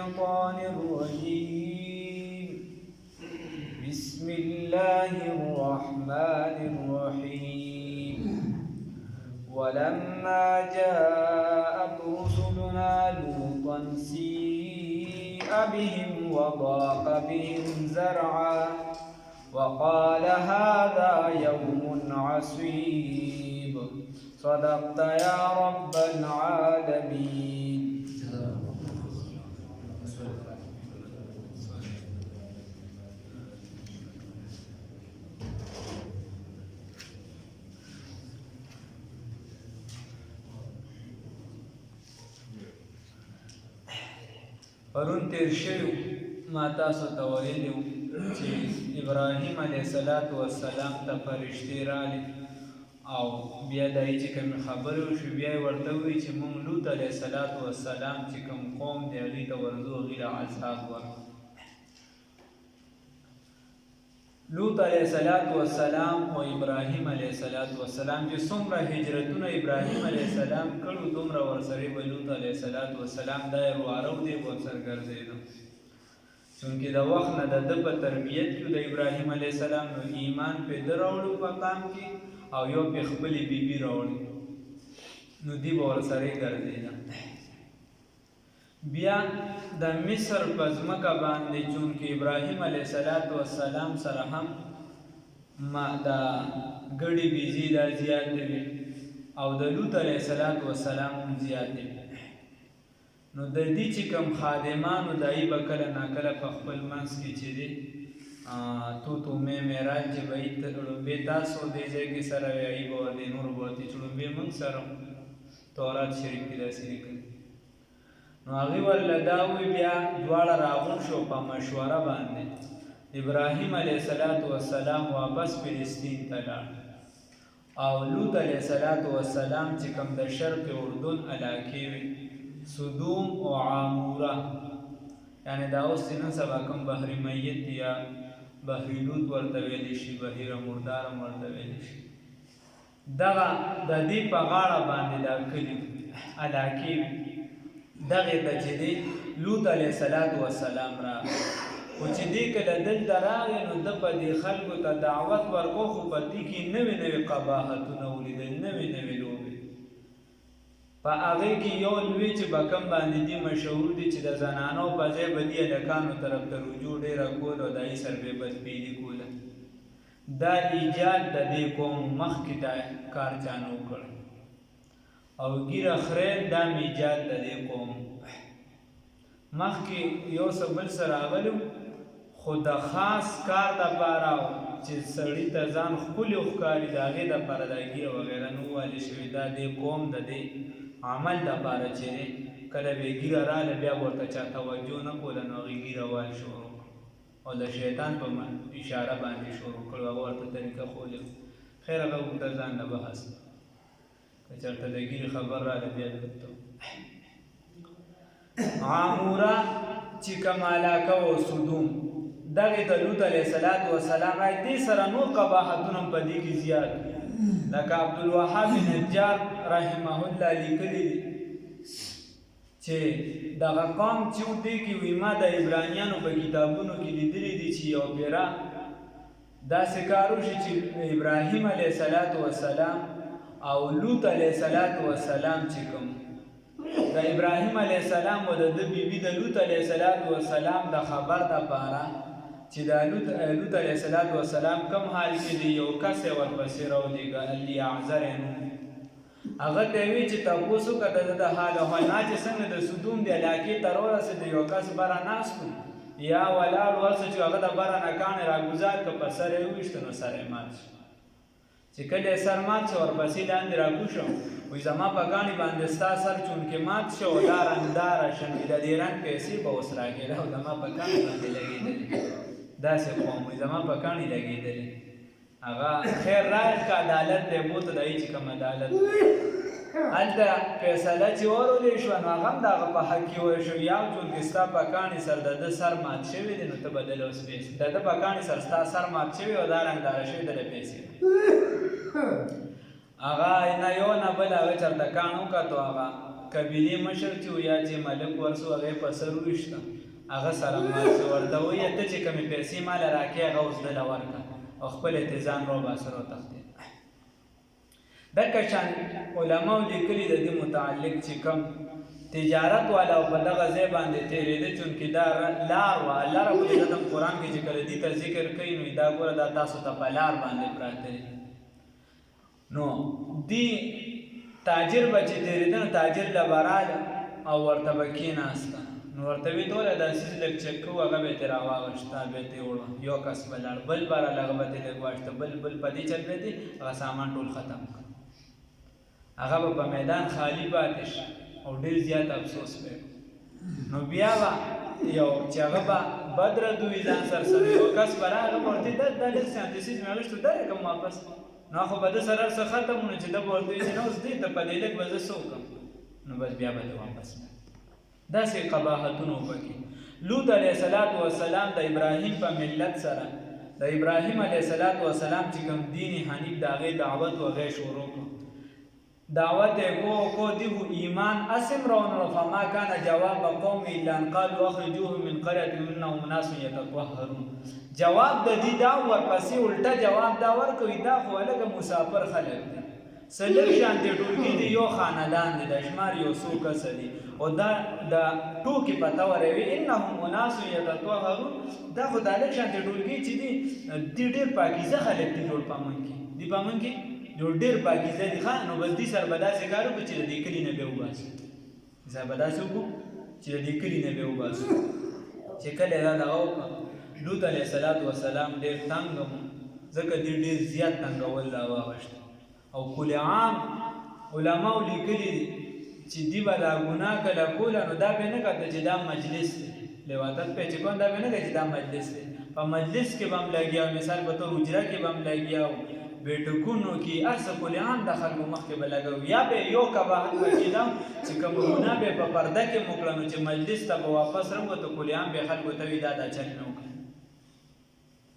الشيطان الرجيم بسم الله الرحمن الرحيم ولما جاءت رسلنا لوطا سيء بهم وضاق بهم زرعا وقال هذا يوم عصيب صدقت يا رب العالمين. پرون تیر شوی ما تاسو ته ویلي وو چې ابراهیم علیه السلام ته فرشتې راغلې او بیا دای چې کوم خبرې وشوې بیا یې ورته ووایي چې موږ لوط علیه السلام چې کوم قوم دی هغوی ته ورځو هغوی له عذاب ورکړو. لوط علیه السلام او ابراهیم علیه السلام چې څومره هجرتونه ابراهیم علیه السلام کړو دومره ورسره به لوط علیه السلام دا یې روارو دی ورسره ګرځېده چونکې د وخت نه د ده په تربیت کې د ابراهیم علیه السلام نو ایمان پې ده راوړو په قام کې او یو پې خپلې بیبي راوړي نو دی به ورسره ګرځېده. بیا د مصر په ځمکه باندې چونکې ابراهیم علیه السلام سره هم د ګډې بیزې دا زیاتې وې او د لوط علیه السلام هم زیاتې وې نو د دې چې کوم خادمانو دایي به کله ناکله په خپل منځ کې چې دی تو مې معراج چې به یې لومبې تاسو دې ځای کې سره وې هغوی به ورته نور به ورته چې لومبې موږ سره تورات شریف کې داسې لیکلي نو هغوی ورله دا ووایي بیا دواړه راغون شو په مشوره باندې ابراهیم علیه السلام واپس فلسطین ته لاړ او لوط علیه السلام چې کوم د شرق اردن علاقې وې سدوم او عاموره یعنی دا اوس چې نن سبا کوم بحر میت یا بحر لوط ورته ویلی شي بحر مردار هم ورته ویلی شي دغه د دې په غاړه باندې دا کلي علاقې وې دغې ته چې دی لوط علیه السلام راغی خو چې دی کله دلته راغی نو ده په دې خلکو ته دعوت ورکړو خو په دې کې نوې نوې قباحتونه ولیدل نوې نوې لوبې په هغې کې یو لوی چې به کوم باندې دي مشهور دي چې د زنانو په ځای به دي هلکانو طرف ته رجوع ډېره کوله او د هغې سره به یې بدپیلي کوله دا ایجاد د دې قوم مخکې دا کار چا نه و کړی او ګیره خرید دا میجاد د دې قوم مخکې یو څه بل څه راغلي خو د خاص کار دپاره چې سړي ته ځان ښکلي وښکاري د هغې دپاره دا ګیره وغیره نه والې شوې دا دې قوم د دې عمل دپاره چې دی کله به یې ګیره راغله بیا به ورته چا توجه نه کوله نو هغې ګیره وال شروع او د شیطان په اشاره باندې شروع کړو هغه ورته طریقه ښولې خیر هغه اوږده ځان له بحث که چېرته د ګیرې خبر راغله بیا درته عاموره چې کوم علاقه و سدوم دغې ته لوط علیه السلام راغی دې سره نور قباحتونه هم په دې کې زیات لکه عبدالوهاب نجار رحمه الله لیکلي دي چې دغه قوم چې و دې کې وایي ما د عبرانیانو په کتابونو کې لیدلي دي چې یو پیره داسې کار وشي چې ابراهیم علیه السلام او لوط علیه السلام چې کوم د ابراهیم علیه السلام او د ده بیبي د لوط علیه السلام د خبر دپاره چې د لوط علیه السلام کوم حال کې دی یو کس یې ورپسې راولېږه الیعزر یې نوم هغه ته یې وایي چې تپوس وکړه د ده د حال او حال چې څنګه د سدوم د علاقې ته راورسېد یو کس بره ناست و یا ولاړ ورسه چې هغه د بره نه کاڼې راګوزار کړه په سر یې وویشته نو سر یې مات شو چې کله یې سر مات شو ورپسې لاندې راکوز شو وایي زما په کاڼي باندې ستا سر چونکې مات شو دا رنګداره شوې د دې رنګ پیسې به اوس راکېده او زما په کاڼي باندې لګېدلې داسې قوم وایي زما په کاڼي لګېدلې هغه خیر راغی که عدالت دی بوته د هغې چې کوم عدالت هلته فیصله چې ورولې شوه نو هغه هم د هغه په حق کې وویل شو یو چونکې ستا په کاڼي سر د ده سر مات شوی دی نو ته به دله اوس پیسې د ده په کاڼي سر ستا سر مات شوی او دا رنګداره شوي دله پیسې هغه نه یو نه بل هغه چېرته کاڼ وکتو هغه قبیلې مشر چې یا چې ملک ورسو هغه یې په سر وویشته هغه سره مال ورته وایي ته چې کومې پیسې ماله راکړې هغه اوس دله ورکړه او خپل ځان راوباسه راوتښتېد. دغه شان علماو لیکلي د دې متعلق چې کوم تجارت والا او په دغه ځای باندې تېرېده چونکې دا لار وه الله رب العزت هم قرآن کې چې کله دې ته ذکر کوي نو دا ګوره دا تاسو ته په لار باندې پراته دي. نو دې تاجر به چې تېرېده نو تاجر له به راله او ورته به کېناسته نو ورته ویې ته وله دا څیز لږ چک کوو هغه به یې ترې راواغېشته بیا یې وړه یو کس به لاړ بل به راله هغه به ترې لږ واخېسته بل په دې چل به دی هغه سامان ټول ختم کړ هغه به په میدان خالی پاتې شي او ډېر زیات افسوس به نو بیا به یو چې هغه به بد ردوي ځان سره یو کس به راغی به ورته دا لږ شیان دې څیز مې اخېستی درکړم واپس نو خو به ده سره هر څه ختم و نو چې ده به ورته وایي چې نه اوس دې ته په دې لږ به زه څه وکړم نو بس بیا به ده واپس داسې قباحتونه وپکې. لوط علیه السلام د ابراهیم په ملت سره د ابراهیم علیه السلام چې کوم دین حنیف د هغې دعوت و هغې شروع کړو دعوت یې کو دیو ایمان اسم رونو فما کان جواب قوم الا ان قالوا اخرجوهم من قريه انهم اناس يتطهرون جواب د دې دا ورپسې الټا جواب دا ورکوي دا خو لکه مسافر خلک دي سلک شانتي ټولګي دي یو خاندان دی د شمار یو څو کس دي او دا د ټوکې پته وروي انهم اناس يتطهرون دا خو د لک شانتي ټولګي چې دي ډېر پاکیزه خلک دي جوړ پامن کې دي پامن کې جو ډېر پاکیزه دي ښه نو بس دې سره به داسې کار وکړو چې د دې کلي نه به وباسو سره به داسې وکړو چې د دې کلي نه به وباسو چې کله دا دغه وکړه لوط علیه السلام ډېر تنګ و ځکه دې ډېر زیات تنګول راواغېشته او کل عام علماو لیکلي دي چې دې به دا ګناه کله کوله نو دا به نه کته چې دا مجلس دی لواتت په چې کوم دا به نه کوي چې دا مجلس دی په مجلس کې به هم لګیا مثال په طور حجره کې به هم لګیا بیٹکونو کې ارسه کل عام د خلکو مخکې به لګو یا به یو قباحت به کېدم چې کوم ګناه به په پرده کې مو کړه نو چې مجلس ته به واپس راووتو کل عام به خلکو ته وي دا چل نه وکړي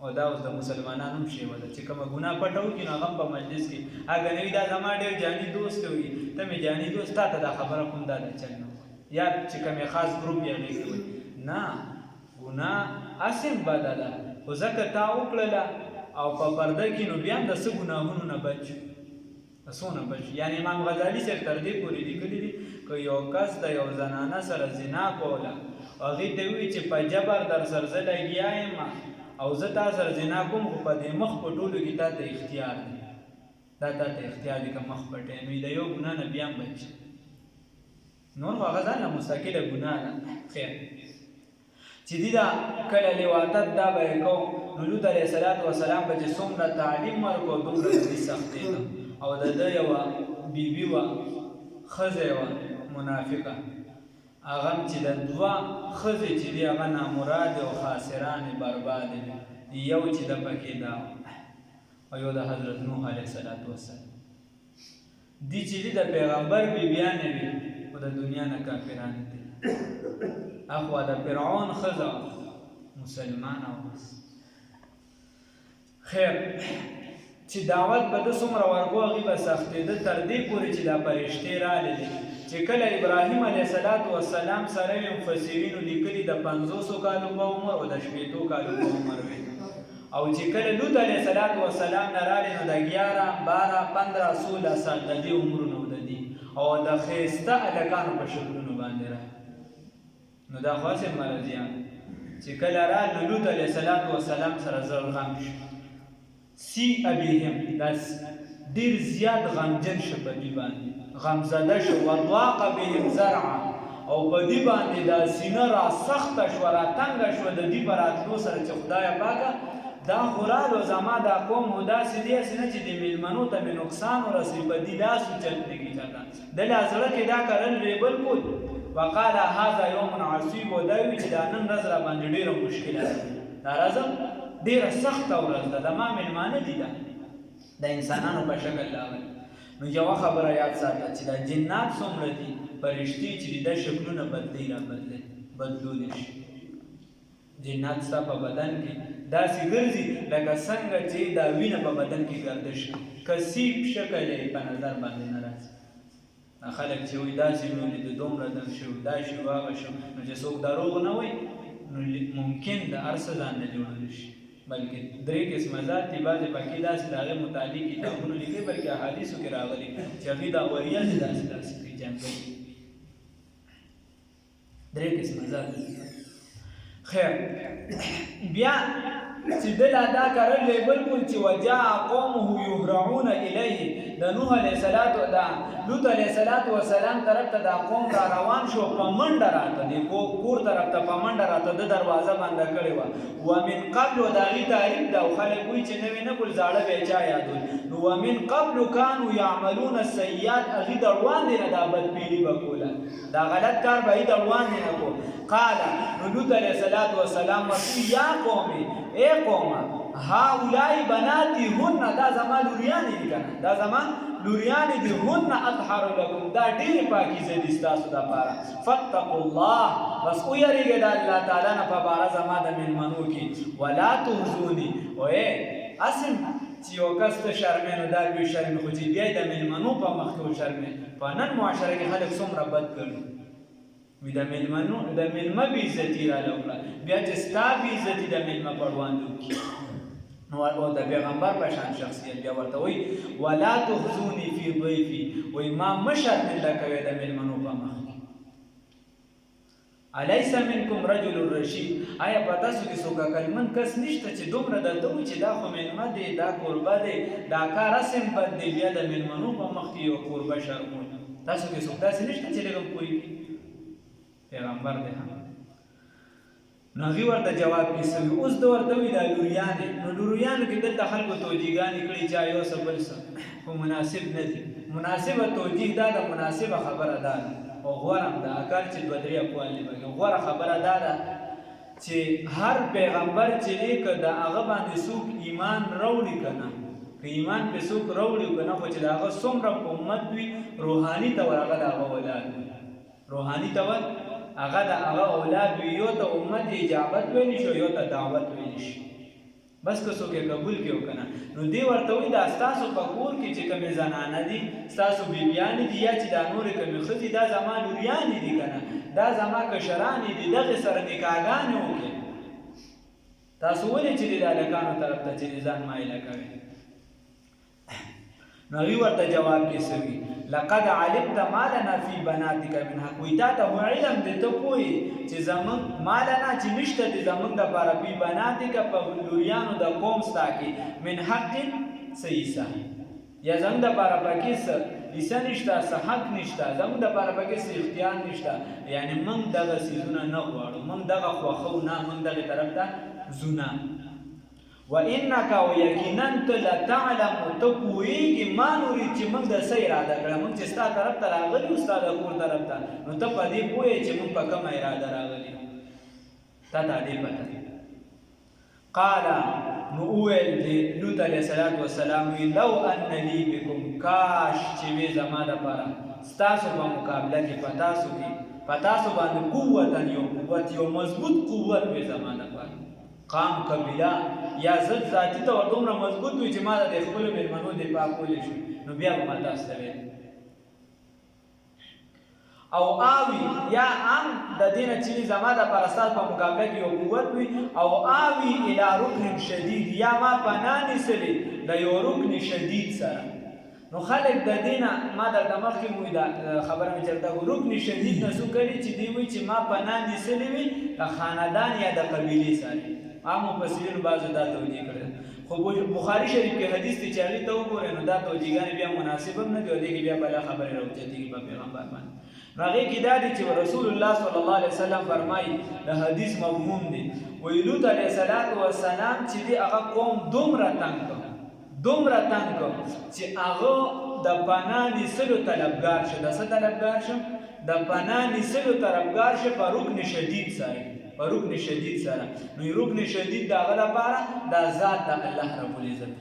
او دا اوس د مسلمانانو هم شیوه ده چې کومه ګناه پټه وکړي نو هغه هم په مجلس کې هغه نه وي دا زما ډېر جاني دوست وي ته مې جاني دوست تا ته دا خبره کوم دا چل نه وکړي یا چې کومې خاص ګروپ یې هغې کې وي نه ګناه اسم بده ده خو ځکه تا وکړله او په پرده کې نو بیا هم د څه ګناهونو نه بچ د څو نه بچ یعنې امام غزالي صاحب تر دې پورې لیکلي دي که یو کس د یو زنانه سره زنا کوله هغې ته ووایي چې په جبر در سره زه لګیا یم او زه تا سره زنا کوم خو په دې مخ په ټولو کې تا ته اختیار دی دا تا ته اختیار دی که مخ پټې نو د یو ګناه نه بیا هم بچ نور خو هغه ځان له مستقله ګناه ده خیر چې دې دا کله لواطت دا به یې کوو نو لوط علیه السلام به چې څومره تعلیم ورکړو دومره د دې سختېده او د ده یوه بیبي وه ښځه یې وه منافقه هغه هم چې د دوه ښځې چې دي هغه نامرادې او خاسرانې بربادې دي یو چې د پکې دا او یو د حضرت نوح علیه السلام دي چې دي د پیغمبر بیبیانې وي خو د دنیا نه کافرانې دي اخوا د فرعون ښځه مسلمانه وه خیر چې دعوت به ده څومره ورکو هغې به سختېده تر دې پورې چې دا فرشتې راللې چې کله ابراهیم علیه السلام سره یې مفسرینو لیکلي د 500 کالو په عمر او د 80 کالو په عمر وي او چې کله لوط علیه السلام نه رالې نو د 11 12 15 16 سال د دې عمرونه د دې او د ښایسته هلکانو په شکلونو باندې رالې نو دا خو هسې مرضیان چې کله رال نو لوط علیه السلام سره زړه غم شو سی ابیهم دا ډېر زیات غمجن شو په دې باندې غمزده شو وضاق بهم زرعا او په دې باندې دا سینه را سخته شوه را تنګه شوه د دې په راتلو سره چې خدایه پاکه دا خو رالو زما دا قوم خو داسې دی هسې نه چې د مېلمنو ته مې نقصان ورسوي په دې لاس اوچت نه کړي چاته دله زړه کې دا کرل ریبل کول وقال هذا یوم عصیب و دا وي چې دا نن ورځ را باندې ډېره مشکله ده دا ورځ ډېره سخته ورځ ده زما مېلمانه دي ده د انسانانو په شکل راغلي نو یوه خبره یاد ساته چې دا جنات څومره دي فرشتې چې دي دا شکلونه بدلولی شي جنات ستا په بدن کې داسې ګرځي لکه څنګه چې دا وینه په بدن کې ګردش کثیف شکل یې په نظر باندې نه راځي خلک چې وایي داسې مې ولید دومره دم شو دا شو هغه شو نو چې څوک دروغ نه وایي نو ممکن د هر څه ځان نه جوړولی شي بلکې درې قسمه ذات دي بعضې پکې داسې د هغې متعلق کتابونه لیکي بلکې احادیثو کې راغلي چې هغې دا وریه دي داسې کوي جنګوي درې قسمه ذات دي خیر بیا چې دل ادا کړل بالکل چې وجاء قومه يهرعون الیه د نوح علیه السلام د لوط علیه السلام طرف ته دا قوم را روان شو په منډه راته دی کور طرف ته په منډه راته د دروازه بنده کړې وه ومن قبل د هغې تعریف ده او خلک وایي چې نوې نه کول زاړه بیا چا یادول نو ومن قبل کانوا یعملون السیئات هغې د وړاندې نه دا بدپیلي به کوله دا غلط کار به یې د وړاندې نه کو قال نو لوط علیه السلام ورته یا قومې ای قومه هؤلاء بناتي هن دا زما لوریانې دي کنه دا زما لوریانې دي هن اطهر لكم دا ډېرې پاکیزه دي ستاسو دپاره فاتقوا الله بس ویریږئ د الله تعالی نه په باره زما د مېلمنو کې ولا تخزوني وایې اسم چې یو کس ته شرمې نو دا لوی شرمې خو چې بیا یې د مېلمنو په مخ کې وشرمې په نن معاشره کې خلک څومره بد کړي وی د مېلمه بې عزتي راله وکړه بیا چې ستا بې عزتي د مېلمه په وړاندې وکړي نو د پیغمبر په شان شخصیت بیا ورته وایي ولا تخزوني فی ضیفي وایي ما مه شرمنده کوئ د مېلمنو په مخ کې الیس منکم رجل رشید آیا په تاسو کې څوک عقلمند کس نشته چې دومره درته وایي چې دا خو مېلمه دی دا کوربه دی دا کار اسم بد دی بیا د مېلمنو په مخ کې یو کوربه شرموي تاسو کې څوک داسې نشته چې لږ پوهېږي پیغمبر دی نو هغې ورته جواب کې څه وي اوس د ورته وي دا لوریانې نو لوریانو کې دلته خلکو توجیهګانې کړي چا یو څه بل څه خو مناسب نه دي مناسبه توجیه دا ده مناسبه خبره دا ده او غوره هم ده اکر چې دوه درې اقوال دي پکې غوره خبره دا ده چې هر پیغمبر چې دی که د هغه باندې څوک ایمان راوړي که نه که ایمان پرې څوک راوړي که نه خو چې د هغه څومره امت وي روحاني ته ور هغه د هغه ولاد وي روحاني ته ور هغه د هغه اولاد وي یو ته امت اجابت ویلی شو یو ته دعوت ویلی شي بس که څوک یې قبول کړي که نه نو دې ورته وایي دا ستاسو په کور کې چې کومې زنانه دي ستاسو بیبیانې دي یا چې دا نورې کومې ښځې دا زما لوریانې دي که نه دا زما کشرانې دي دغې سره نکاحګانې وکړي تاسو ولې چې د هلکانو طرف ته چې ځان مایله کوئ نو هغوی ورته جواب کې څه وي لقد علمت ما لنا فی بناتک من حق وایي تا ته خو علم دی ته پوهې چې زموږ ما لنا چې نشته دی زموږ دپاره فی بناتک په لوریانو د قوم ستا کې من حق څه حصه یا زموږ دپاره پکې څه حصه نشته څه حق نشته زموږ دپاره پکې څه اختیار نشته یعنې موږ دغه څیزونه نه غواړو موږ دغه خوښو نه موږ دغې طرف ته ځو نه وانک ویقینا لتعلم تپویږي ما نوري چې موږ د څه اراده کړه موږ چې ستا طرف ته راغلي یو ستا د کور طرف ته نو ته په دې پوهې چې موږ په کومه اراده راغلي تا ته دې پته قال نو وویل دی لوط علیه السلام لو ان لی بکم کاش چې وې زما دپاره ستاسو په مقابله کې په تاسو باندې قوت یو مضبوط قوت وې زما دپاره قام قبیله یا زد ذاتی ته ور دومره مضبوط وي چې ما د خپلو مېلمنو دفاع کولی شي نو بیا به ما تاسو ته ویل او آوي یا هم د دې نه چې زما دپاره ستاسو په مقابله کې یو قوت وي او آوي الی رکن شدید یا ما پناه نیسلې د یو رکن شدید سره نو خلک د دې نه ما درته مخکې مو خبره مې چېرته رکن شدید نه څو کړي چې دوی وایي چې ما پناه نیسلې وي د خاندان یا د قبیلې سره عام مفسرینو بعضو دا توجیه کړی خو بخاري شریف کې حدیث دی چې هغې ته وګورئ نو دا توجیهګانې بیا مناسب هم نه دي او دې کې بیا بله خبرې راوچتېږي په پیغمبر باندې نو هغې کې دا دی چې رسول الله صلی الله علیه وسلم فرمایي د حدیث مفهوم دی وایي لوط علیه السلام چې دی هغه قوم دومره تنګ کړ چې هغه د پناه نیسلو طلبګار شه د څه طلبګار شه د پناه نیسلو طلبګار شه په رکن شدید سره نو رکن شدید د هغه لپاره دا ذات د الله رب العزت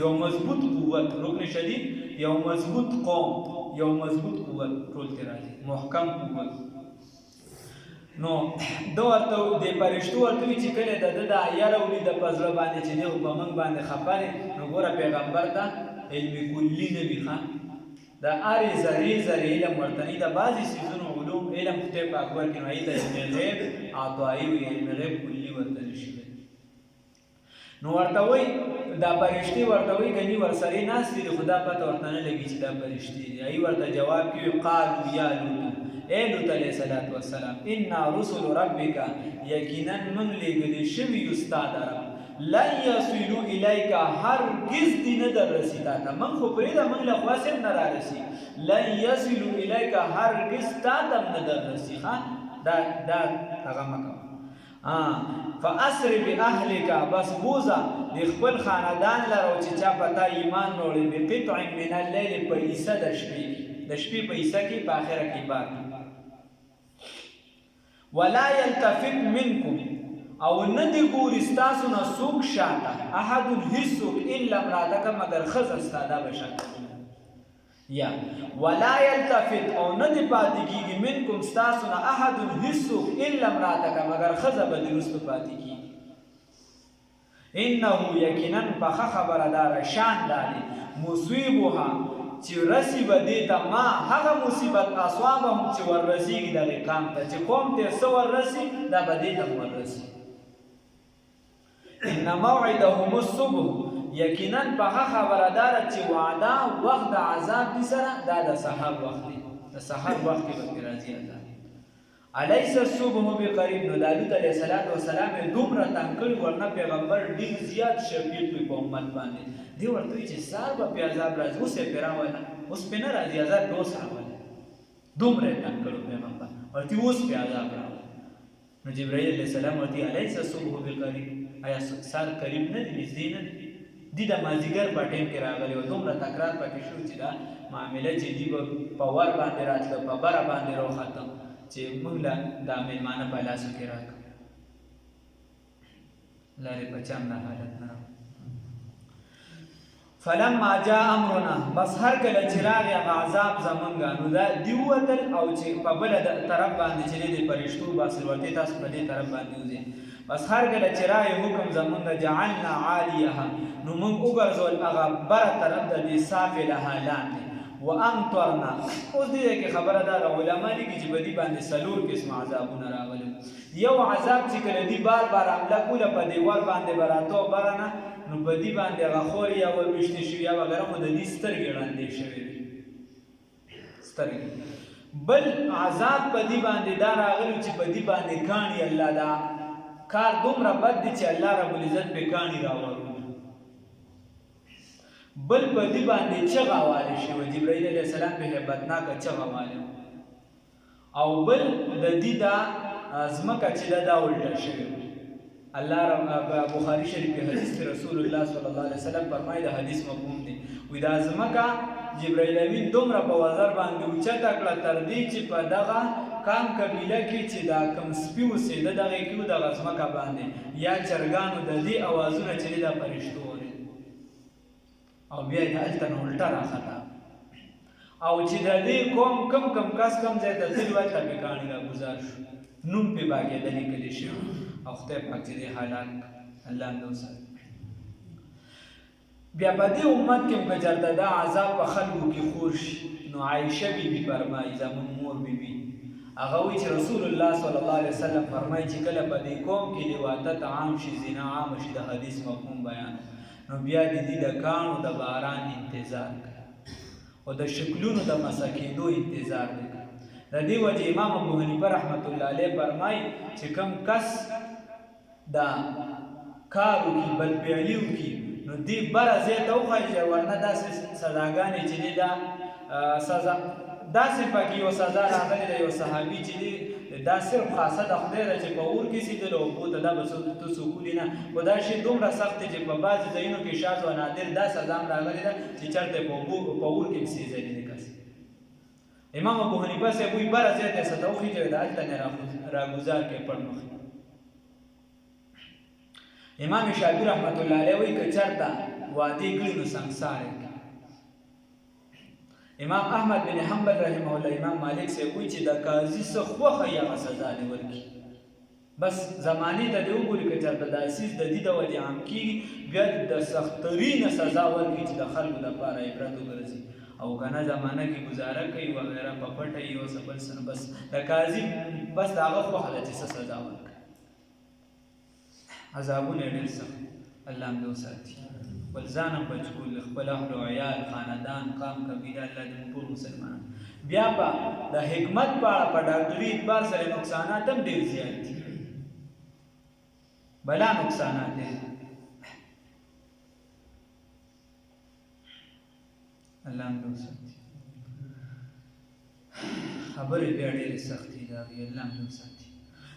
یو مضبوط قوت رکن شدید یو مضبوط قوم یو مضبوط قوت ټول کې راځي محکم قوت نو دا ورته د فرشتو ورته وي چې کله د ده دا یره ولیده په زړه باندې چې دی په موږ باندې خفه دی نو ګوره پیغمبر ته علم کلي نه وي ښه دا اری زری زری علم ورتنی دا بعضی سیزون علوم علم خطه پا اکبر کنوائی دا علم غیب آدوائی و علم غیب کلی ورتنی شده نو ورتوی دا پرشتي ورتوی کنی ورسری ناس دی خدا پتا ورتنه لگی چی دا پرشتي دی ای ورته جواب کی قالو یا لوط اے لوط علیہ السلام انا رسول ربک یقینا من لگلی شوی استاد رب لن یصلوا الیک هرگز دی ندر رسی تا من خو پریدا من لخواسم نرا رسی لن یصلوا الیک هرگز تا دم ندر رسی خان دا تغمکا فاسر باهلک بس بوزا د خپل خاندان لرو چې چا پتا ایمان وروړي بقطع من الليل په حصہ د شپې په حصہ کې په اخره کې بار ولا يلتفت منكم او ندی ګور استاسو نه سوق شاته احد هیڅوک الا امراتک مگر خز استاده بشک یا ولا يلتفت او ندی پاتې کیږي منکم استاسو نه احد هیڅوک الا امراتک مگر خز بدرست پاتې کیږي انه یقینا په خبردار شان دالي مصیبها چې رسی بدیتا ما هغه مصیبت اصوابهم چې ورسیږي د قام ته چې قوم ته سو ورسی دا بدیتا ورسی ان موعدهم الصبح یقینا په خبردار چې وعده وخت د عذاب دي سره دا د سحر وخت دی د سحر وخت کې به راځي عذاب الیس الصبح بقریب نو دالوت علیہ السلام دومره تنکړ ورنه پیغمبر ډیر زیات شفیق په امت باندې دی ورته چې سار په عذاب راځي اوسه پیراوله اوس په نه راځي عذاب اوس راوله دومره تنکړ پیغمبر ورته اوس په عذاب راوله نو جبرائیل علیہ السلام ورته الیس الصبح بقریب آیا سار قریب نه دی نږدې نه دی د مازیګر په ټیم کې راغلی و دومره تکرار پکې شو چې دا معامله چې دی په ور باندې راتله په بره باندې راوخته چې موږ له دا مېلمانه په لاسو کې راکړو لارې بچام دا حالت نه فلما جاء امرنا بس هر کله چې راغی هغه عذاب زمونږ نو دا دی وتل او چې په بله طرف باندې چې دی فرشتو باسل ورته تاسو په دې طرف باندې وځئ بس هر کله چې راغی حکم زمونږ جعلنا عالیها نو موږ وګرځول هغه بره طرف د دې سافلها لاندې وامطرنا اوس دې کې خبره ده علماء دي چې بدی باندې سلور قسم عذابونه راغلي یو عذاب چې کله دی بار حمله کوله په دیوال باندې براتو برنه نو بدی باندې غخور یا ورمشتي شو یا وغیرہ مو د دې سترګې وړاندې شوی سترګې بل عذاب بدی باندې دا راغلی چې بدی باندې کانی الله دا کار دومره بد دي چې الله رب العزت به کانی راوړي بل په دې باندې چغاواله شو جبرائیل علیہ السلام به هیبتناک چغاواله او بل د دې دا ازمکه چې دا ولټه شوی الله رب بخاری شریف کې حدیث رسول الله صلی الله علیه وسلم فرمایي دا حدیث مفهوم دی وې دا ازمکه جبرائیل امین دومره په وزر باندې اوچته کړه تر دې چې په دغه کام قبیله کې چې دا کم سپیو سي دغه کې د ازمکه باندې یا چرګانو د دې اوازونه چې دا فرشتو او بیا د التن الټا راخته او چې د دې کوم کم کس کم ځای ته تل وخت په کانی را گزار شو نوم په باګه د لیکل شي او خدای پاک دې حالات الله نو سره بیا په دې امت کې مجرد دا عذاب په خلکو کې خور شي نو عائشه بیبي فرمایي زمون مور بیبي هغه وی چې رسول الله صلی الله علیه وسلم فرمایي چې کله په دې قوم کې لواطت عام شي زنا عام شي د حدیث مفهوم بیان نو بیا دې د کانو د باران انتظار او د شکلونو د مسکیدو انتظار دی د دې وجه امام ابو حنیفه رحمت الله علیه فرمای چې کم کس دا کارو کی بل پیلیو کی نو دې برازه ته وخایي ورنه داسې سزاګانې چې دا سزا داسې پکې یو سزا راغلی د یو صحابي چې دا صرف خاصه د خدای چې په اور کې سیدل او په دا بس تو سکولی نه خدا شي دومره سخت چې په بعض ځایونو کې شاذ او نادر دا سزا راغلی ده چې چرته په اور کې سیځي نه کس امام ابو حنیفه سے وی بار زیاته ستوخی چې دا الته نه راګزار کې پړنو امام شافعی رحمت الله علیه وی ک چرته وادي کړي نو سنگسار امام احمد بن حنبل رحمه الله امام مالک سے وی چې د قاضي څخه خوخه یا سزا دی ورکی بس زمانې ته دې وګوري که چېرته دا څیز د دې د وجې عام کېږي بیا د سختترینه سزا ورکړي چې د خلکو دپاره عبرت وګرځي او که نه زمانه کې ګزاره کوي وغیره په پټه یې او څه بل څه نه بس د قاضي بس د هغه خوښه ده چې څه سزا ورکړي عذابونه یې ډېر سخت الله هم دې وساتي بل ځان هم بچ کړو له خپل اهل و عیال خاندان قام قبیله الله دې موږ ټول مسلمانان بیا په د حکمت په اړه په ډاکټري اعتبار سره نقصانات هم ډېر زیات دي بلا نقصانات دي الله هم دې وساتي خبرې بیا ډېرې سختې دي هغې الله هم دې وساتي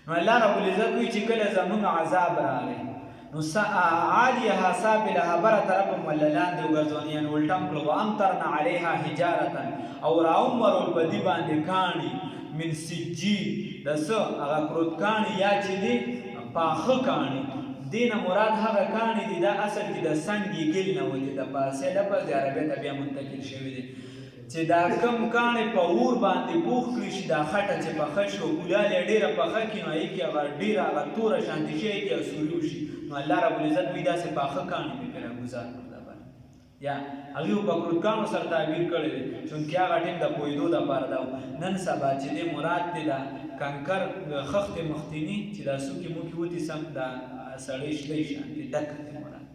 نو الله رب العزت وایي چې کله زموږ عذاب راغی نو عالیها سافلها بره طرفم ولا لاندې وګرځول یعنې الټم کړو وامطرنا علیها حجارة او راومرول په دې باندې کاڼي من سجیل د څه هغه کروت کاڼي یا چې دي پاخه کاڼي دې نه مراد هغه کاڼي دي دا اصل کې د سنګي ګل نه ودي د پاسې لفظ د عربي ته بیا منتقل شوی دی چې دا کم کاڼي په اور باندې پوخ کړي شي دا خټه چې پخه شي او ګلال یې ډېره پخه کړي نو هغې کې هغه ډېره هغه توره شانتې شي هغې کې سوري وشي نو الله رب العزت وایي داسې پاخه کاڼي مې پرې راګزار کړو دا باندې یا هغې په کروتکانو سره تعبیر کړی دی چونکې هغه ټیم د پوهېدو دپاره دا نن سبا چې دی مراد دی دا کنکر خښتې مخکیني چې دا څوکې موکې وتي سم دا سړی شلی شانتې ډک دی مراد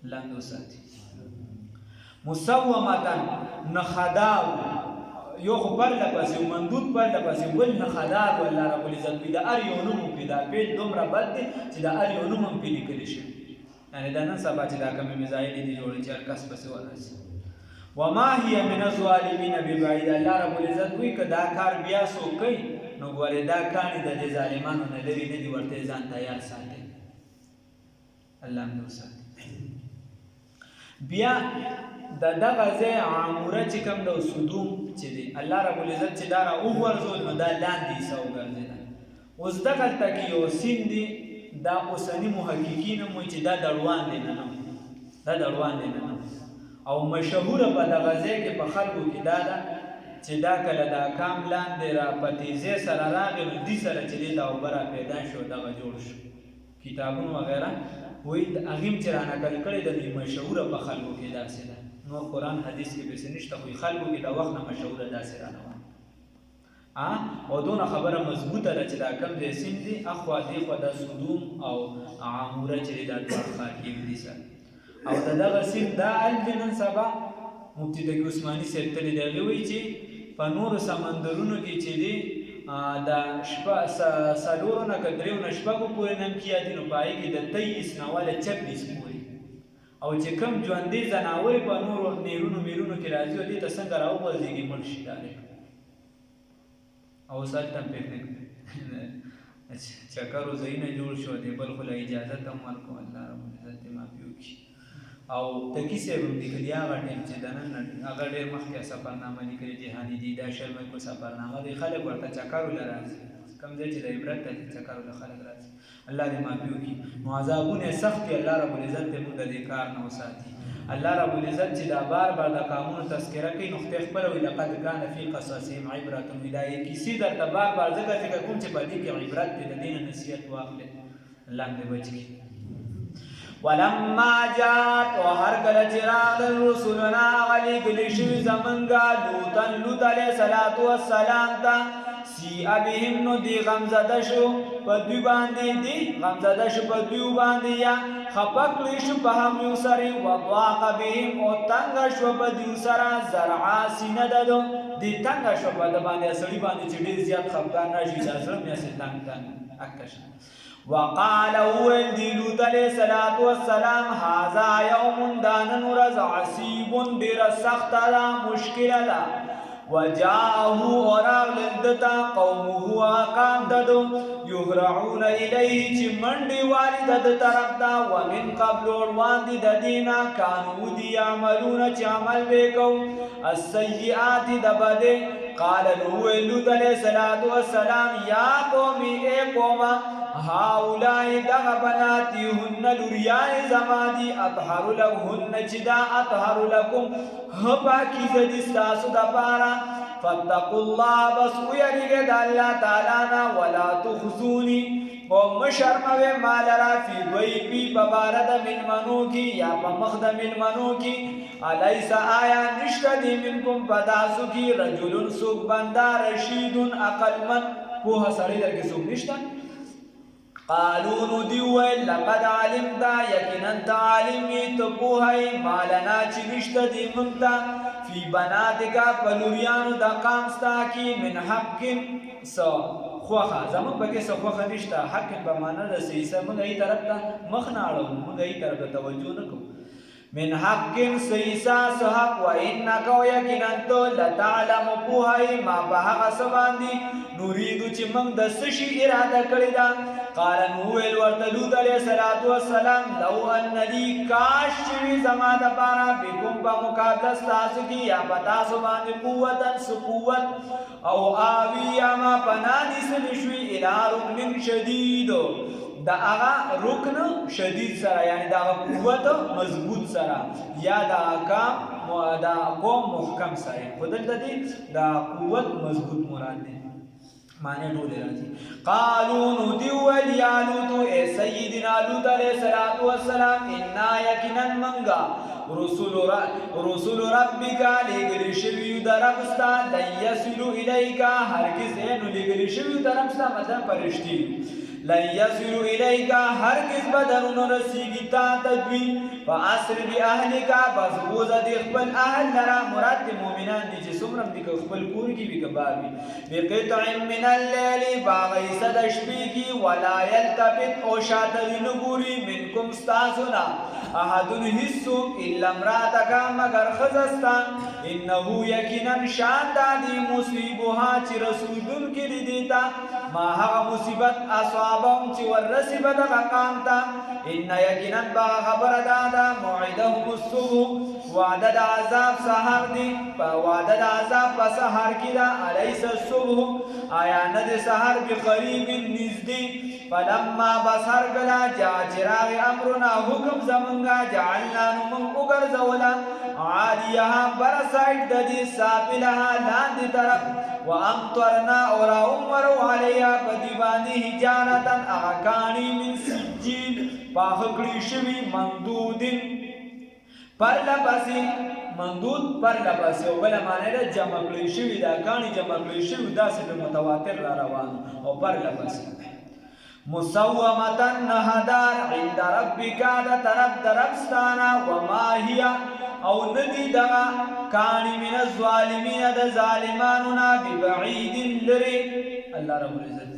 الله هم دې وساتي مسومتن نخداو یو خو پرله پسې مندود پرله پسې بل نخدار والله رب العزت وایي د هر یو نوم پې دا پیل دومره بد دی چې د هر یو نوم هم پې لیکلی شوي یعنې دا نن سبا چې دا کومې میزایلې دي جوړې چې هر کس پسې ورسي وما هي من الظالمین ببعید الله رب العزت وایي که دا کار بیا څوک کوي نو ګورې دا کاڼي د دې ظالمانو نه لرې نه دي ورته یې ځان تیار ساتي الله هم دې وساتي بیا د دغه ځای عاموره چې کوم د صدوم چې دی الله رب العزت چې دا را وغورځول نو دا لاندې حصه وګرځېده اوس دغلته کې یو سیند دی دا اوسني محققین هم وایي چې دا دړوان دی نه دا دړوان دی نه او مشهوره په دغه ځای کې په خلکو کې دا ده چې دا کله دا کام لاندې را په تیزۍ سره راغی نو دې سره چې دی دا اوبه را پیدا شو دغه جوړ شو کتابونه وغیره وایي هغې هم چې را نقل کړی د دوی مشهوره په خلکو کې داسې ده نور قرآن حدیث کې پسې نشته خو خلکو کې د وخت نه مشهوره داسې روانه او دونه خبره مضبوطه ده چې دا کم ځای سیند دی اخوا دېخوا دا صدوم او عاموره چې دی دا دواړه ښار کې دي سره او د دغه سیند دا حل دی نن سبا مفتي تقي عثماني صاحب تللی دی هغې وایي چې په نورو سمندرونو کې چې دی دا څلورو نه که دریو نه شپږو پورې نمکیات دي نو په هغې کې د 23 نه واله 26 پورې او چې کوم ژوندي ځناورې په نورو نیرونو میرونو کې راځي او دې ته څنګه راوغورځېږي مړ شي ډایرکټ او اوس هلته هم پکنیک چکرو ځایونه جوړ شو دی بل خو له اجازت هم ورکړو الله رب العزت دې معافي وکړي او تکي صاحب هم لیکلي هغه ټایم چې د نن هغه ډېر مخکې سفرنامه لیکلې جهاني دي دا شرمۍ کو سفرنامه دی خلک ورته چکرو له راځي کوم ځای چې د عبرت ته چکرو له خلک راځي الله دې معافي وکړي نو عذابونه سخت دي الله رب العزت دې موږ د دې کار نه وساتي الله رب العزت چې دا بار بار د قانون تذکره کوي نو خدای خپله وایي لقد کان فی قصصهم عبرة دا یې کیسې درته بار بار ځکه ذکر کوم چې په دې کې عبرت دی د دې نه نصیحت واخلې الله دې بچ کړي ولما جاءت وهر کله چې راغلل رسولنا غلیږلي شوي زمونږه لوط علیه السلام ته سیء بهم نو دی غمزده شو په دوی باندې دی غمزده شو په دوی باندې یا خفه کړی شو په هغوی سره وضاق بهم او تنګه شوه په دوی سره زرعا سینه د ده دی تنګه شوه په ده باندې سړي باندې چې ډېر زیات خفګان راشي دا زړه مې هسې تنګ اکه شه وقال وویل دی لوط علیه السلام هذا یوم دا نن ورځ عصیب ډېره سخته ده مشکله ده وجاءه وراغلل دتا قومه قام ددو یهرعون الیه چې منډې والي د ده طرف ته ومن قبل وړاندې د دې نه کانو دي عملونه چې عمل به کوو السیئات د بدې قال وویل لوط علیه السلام یا قومي ای قومه هؤلاء دغه بناتي هن لوریان زما دي اطهر لهن چې دا اطهر لكم پاکیزه دي ستاسو دپاره فاتقوا الله بس ویریږئ د الله تعالی نه ولا تخزوني او مشرموي مالرا فی ضیفی ببارد ملمنو کی یا پمخد ملمنو کی الیس آیا نشتدی منکم پتاسو کی رجلن سوک بندا رشیدن عقلمن پوها سړی درکې څوک نشته قالوا ندوي لقد علمت يقينا تعلمي تبوهي مالنا چنشت دي منتا في بناتك پلوریانو دا قامستا کی من حق سو خوخه زمون بګه سو خوخه نشته حق په معنا د سیسه موږ ای طرف ته مخ نه اړو موږ ای طرف ته توجه نکو من حق سیسا سحق و انک یقینا تو لتعلم بوهي ما بها سباندی نريد چې موږ د سشي اراده کړی دا قال نو ویل ورته لوط علیہ الصلوۃ والسلام لو ان لی کاش وی زما د پارا بكم په مقابله تاسو کی یا پتا سو باندې قوت او آوی یا ما پنانی سلشوی الى رکن شدید دا هغه رکن شدید سره یعنی دا قوت مضبوط سره یا دا قوم محکم سره خدل دې دا قوت مضبوط مراد دی معنی ټول راځي قالوا ندول یا لوط اے سیدنا لوط علیہ الصلوۃ والسلام انا یقینا منغا رسول ربک لګل شوی دربستا لن یصلوا الیک هرگز نه لګل شوی دربستا مطلب فرشتي لن یصلوا الیک هرگز بدن رسیږي تا تدوی فاسر باهلک بس بوز د خپل اهل لرا مراد مومنان دي چې څومره دي خپل کور کې وي کبابي بقطع من الليل باغی صد شپې کی ولا یلتفت او شاته نګوري منکم استاسنا احدن حصو الا امراتک مگر خزستا انه یقینا شان دادی مصیبها چې رسولون کې دیتا ما هغه مصیبت اصابهم چې ورسبت غقامتا ان یقینا با خبر دادا موعدهم الصبح وعدد عذاب سحر دی وعدد عذاب په سحر کې دا الیس الصبح آیا نه د سحر بقریب نزدې فلما بصر گلا جا چراغ امرنا حکم زمنگا جعلنا نمم اگرزولا عالیها برسائد ددی سابلها لاند طرف وامطرنا اورا امرو علیها بدیبانی حجارتا اغکانی من سجیل پاخکڑی شوی مندودن پر لپسی مندود پر لپسی او بلا معنی دا جمع کلی شوی دا کانی جمع کلی شوی دا سی متواتر را روانو او پر لپسی مسومتن نهدار عند ربک دا طرف دربستانا وما هي او ندی دغا کانی من الظالمین دا ظالمانونا ببعید لری اللہ رب العزت